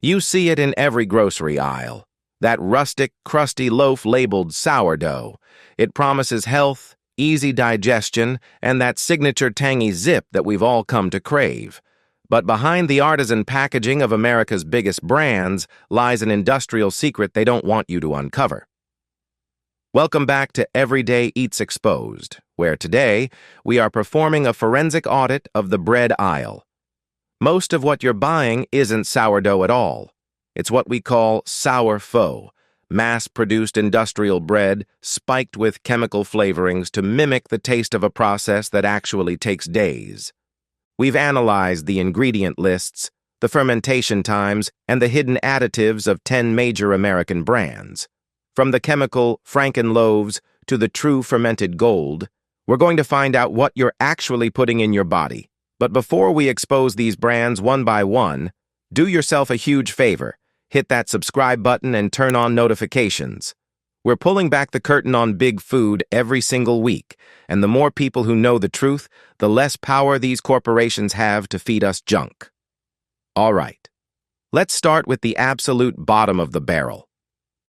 You see it in every grocery aisle. That rustic, crusty loaf labeled sourdough. It promises health, easy digestion, and that signature tangy zip that we've all come to crave. But behind the artisan packaging of America's biggest brands lies an industrial secret they don't want you to uncover. Welcome back to Everyday Eats Exposed, where today we are performing a forensic audit of the bread aisle. Most of what you're buying isn't sourdough at all. It's what we call sour faux, mass-produced industrial bread spiked with chemical flavorings to mimic the taste of a process that actually takes days. We've analyzed the ingredient lists, the fermentation times, and the hidden additives of 10 major American brands. From the chemical franken-loaves to the true fermented gold, we're going to find out what you're actually putting in your body. But before we expose these brands one by one, do yourself a huge favor. Hit that subscribe button and turn on notifications. We're pulling back the curtain on big food every single week, and the more people who know the truth, the less power these corporations have to feed us junk. All right, let's start with the absolute bottom of the barrel.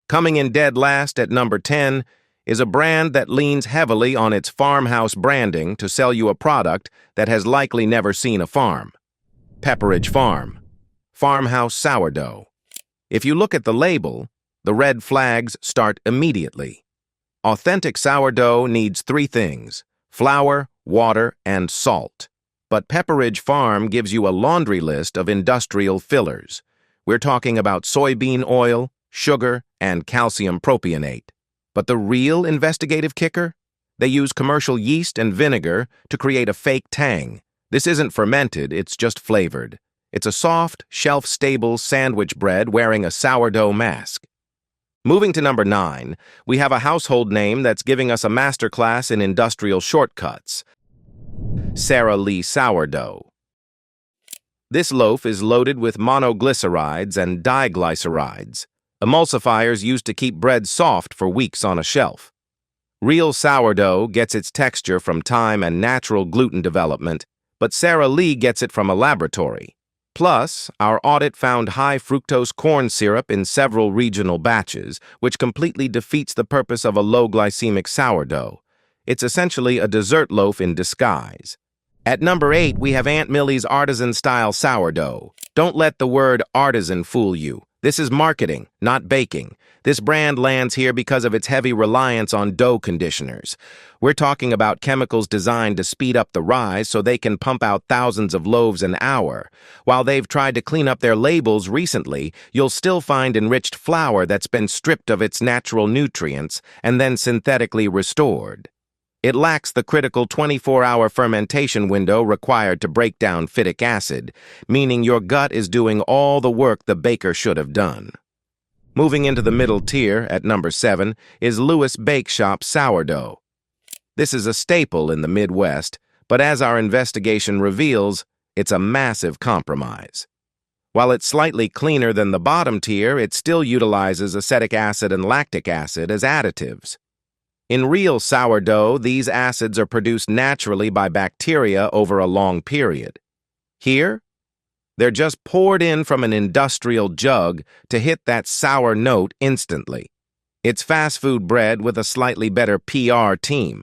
Coming in dead last at number 10 is a brand that leans heavily on its farmhouse branding to sell you a product that has likely never seen a farm. Pepperidge Farm Farmhouse Sourdough. If you look at the label, the red flags start immediately. Authentic sourdough needs 3 things: flour, water, and salt. But Pepperidge Farm gives you a laundry list of industrial fillers. We're talking about soybean oil, sugar, and calcium propionate. But the real investigative kicker? They use commercial yeast and vinegar to create a fake tang. This isn't fermented, it's just flavored. It's a soft, shelf-stable sandwich bread wearing a sourdough mask. Moving to number 9, we have a household name that's giving us a masterclass in industrial shortcuts. Sara Lee Sourdough. This loaf is loaded with monoglycerides and diglycerides, emulsifiers used to keep bread soft for weeks on a shelf. Real sourdough gets its texture from time and natural gluten development, but Sara Lee gets it from a laboratory. Plus, our audit found high fructose corn syrup in several regional batches, which completely defeats the purpose of a low-glycemic sourdough. It's essentially a dessert loaf in disguise. At number 8, we have Aunt Millie's Artisan-style sourdough. Don't let the word artisan fool you. This is marketing, not baking. This brand lands here because of its heavy reliance on dough conditioners. We're talking about chemicals designed to speed up the rise so they can pump out thousands of loaves an hour. While they've tried to clean up their labels recently, you'll still find enriched flour that's been stripped of its natural nutrients and then synthetically restored. It lacks the critical 24-hour fermentation window required to break down phytic acid, meaning your gut is doing all the work the baker should have done. Moving into the middle tier, at number 7, is Luis Bake Shop Sourdough. This is a staple in the Midwest, but as our investigation reveals, it's a massive compromise. While it's slightly cleaner than the bottom tier, it still utilizes acetic acid and lactic acid as additives. In real sourdough, these acids are produced naturally by bacteria over a long period. Here, they're just poured in from an industrial jug to hit that sour note instantly. It's fast food bread with a slightly better PR team.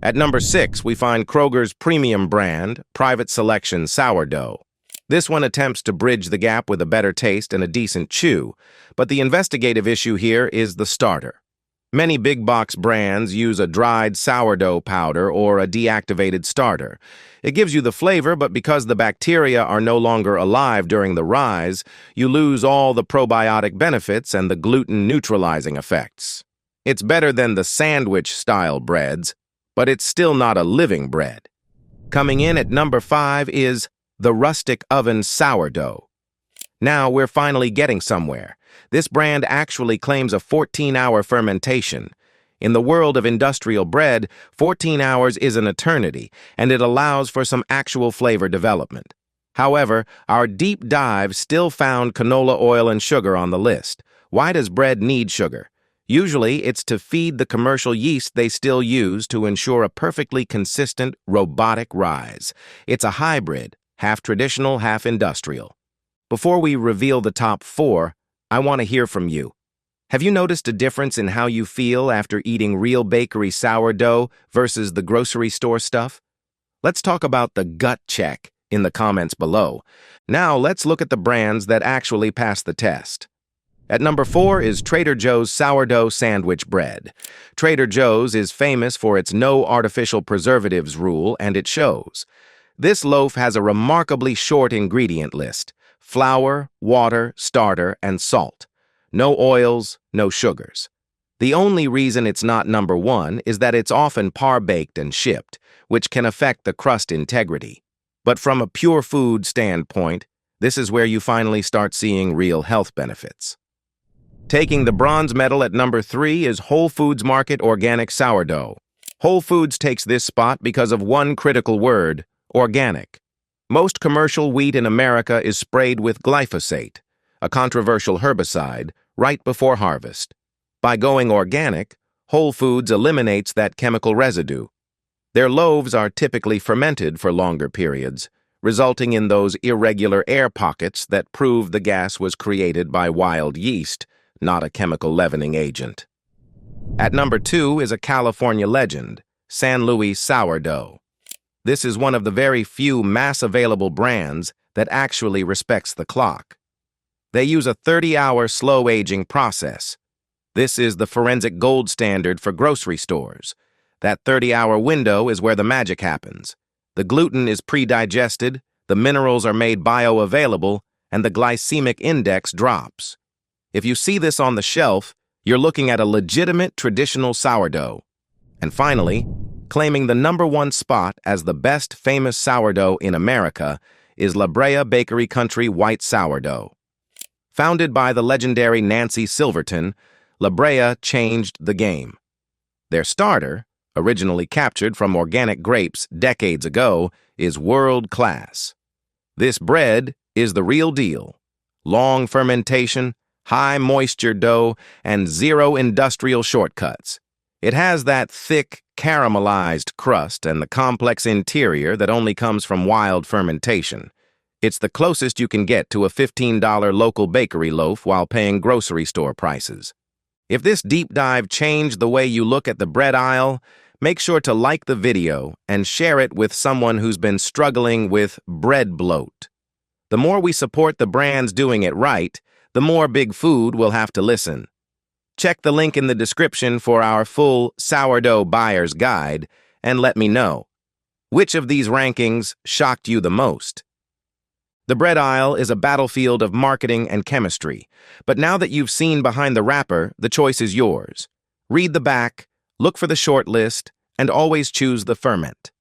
At number 6, we find Kroger's premium brand, Private Selection Sourdough. This one attempts to bridge the gap with a better taste and a decent chew, but the investigative issue here is the starter. Many big-box brands use a dried sourdough powder or a deactivated starter. It gives you the flavor, but because the bacteria are no longer alive during the rise, you lose all the probiotic benefits and the gluten-neutralizing effects. It's better than the sandwich-style breads, but it's still not a living bread. Coming in at number 5 is the Rustik Oven Sourdough. Now we're finally getting somewhere. This brand actually claims a 14-hour fermentation. In the world of industrial bread, 14 hours is an eternity, and it allows for some actual flavor development. However, our deep dive still found canola oil and sugar on the list. Why does bread need sugar? Usually, it's to feed the commercial yeast they still use to ensure a perfectly consistent, robotic rise. It's a hybrid, half traditional, half industrial. Before we reveal the top 4, I want to hear from you. Have you noticed a difference in how you feel after eating real bakery sourdough versus the grocery store stuff? Let's talk about the gut check in the comments below. Now let's look at the brands that actually pass the test. At number 4 is Trader Joe's sourdough sandwich bread. Trader Joe's is famous for its no artificial preservatives rule, and it shows. This loaf has a remarkably short ingredient list: flour, water, starter, and salt. No oils, no sugars. The only reason it's not number 1 is that it's often par-baked and shipped, which can affect the crust integrity. But from a pure food standpoint, this is where you finally start seeing real health benefits. Taking the bronze medal at number 3 is Whole Foods Market Organic Sourdough. Whole Foods takes this spot because of one critical word: organic. Most commercial wheat in America is sprayed with glyphosate, a controversial herbicide, right before harvest. By going organic, Whole Foods eliminates that chemical residue. Their loaves are typically fermented for longer periods, resulting in those irregular air pockets that prove the gas was created by wild yeast, not a chemical leavening agent. At number 2 is a California legend, San Luis Sourdough. This is one of the very few mass-available brands that actually respects the clock. They use a 30-hour slow-aging process. This is the forensic gold standard for grocery stores. That 30-hour window is where the magic happens. The gluten is pre-digested, the minerals are made bioavailable, and the glycemic index drops. If you see this on the shelf, you're looking at a legitimate traditional sourdough. And finally, claiming the number 1 spot as the best famous sourdough in America is La Brea Bakery Country White Sourdough. Founded by the legendary Nancy Silverton, La Brea changed the game. Their starter, originally captured from organic grapes decades ago, is world-class. This bread is the real deal. Long fermentation, high moisture dough, and zero industrial shortcuts. It has that thick, caramelized crust and the complex interior that only comes from wild fermentation. It's the closest you can get to a $15 local bakery loaf while paying grocery store prices. If this deep dive changed the way you look at the bread aisle, make sure to like the video and share it with someone who's been struggling with bread bloat. The more we support the brands doing it right, the more Big Food will have to listen. Check the link in the description for our full sourdough buyer's guide and let me know. Which of these rankings shocked you the most? The bread aisle is a battlefield of marketing and chemistry, but now that you've seen behind the wrapper, the choice is yours. Read the back, look for the short list, and always choose the ferment.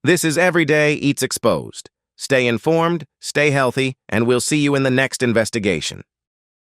This is Everyday Eats Exposed. Stay informed, stay healthy, and we'll see you in the next investigation.